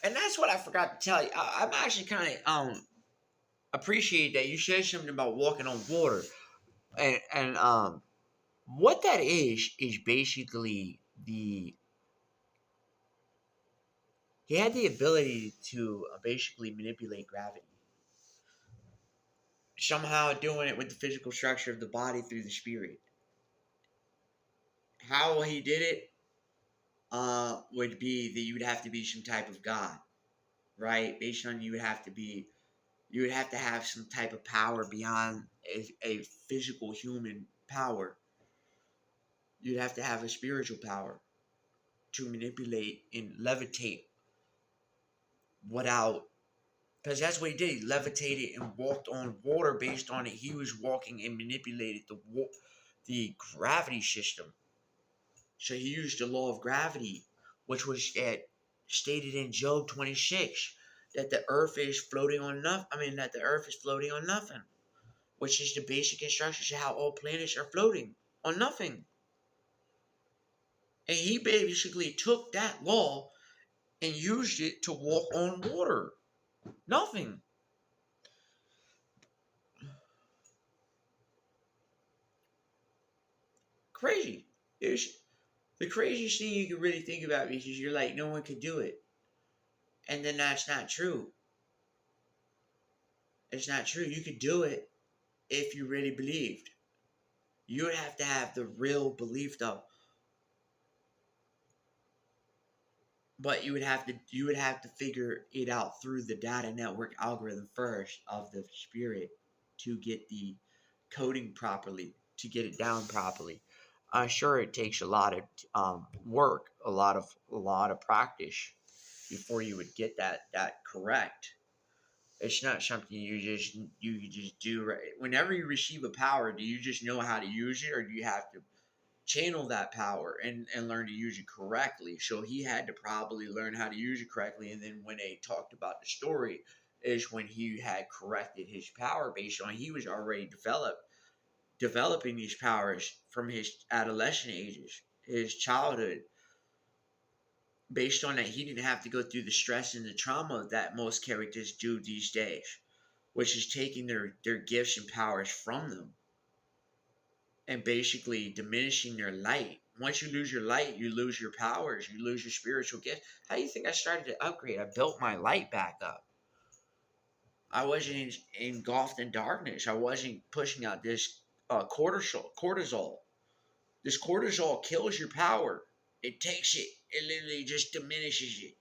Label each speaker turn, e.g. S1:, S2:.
S1: And that's what I forgot to tell you. I'm actually kind of appreciate that you said something about walking on water, and what that is basically the he had the ability to basically manipulate gravity, somehow doing it with the physical structure of the body through the spirit. How he did it would be that you would have to be some type of god, right? Based on you would have to have some type of power beyond a physical human power. You'd have to have a spiritual power to manipulate and levitate without, because that's what he did. He levitated and walked on water based on it. He was walking and manipulated the gravity system. So he used the law of gravity, which was stated in Job 26, that the earth is floating on nothing. I mean, that the earth is floating on nothing, which is the basic instructions of how all planets are floating on nothing. And he basically took that law and used it to walk on water. Nothing. Crazy. It's the craziest thing you can really think about, because you're like, no one could do it. And then that's not true. It's not true. You could do it if you really believed. You would have to have the real belief though. But you would have to figure it out through the data network algorithm first of the spirit to get the coding properly, to get it down properly. Sure, it takes a lot of work, a lot of practice before you would get that correct. It's not something you just do right. Whenever you receive a power, do you just know how to use it, or do you have to channel that power and learn to use it correctly? So he had to probably learn how to use it correctly, and then when they talked about the story, is when he had corrected his power based on he was already developing these powers from his adolescent ages, his childhood, based on that he didn't have to go through the stress and the trauma that most characters do these days, which is taking their gifts and powers from them and basically diminishing their light. Once you lose your light, you lose your powers, you lose your spiritual gift. How do you think I started to upgrade? I built my light back up. I wasn't engulfed in darkness. I wasn't pushing out this cortisol. This cortisol kills your power. It takes it. It literally just diminishes it.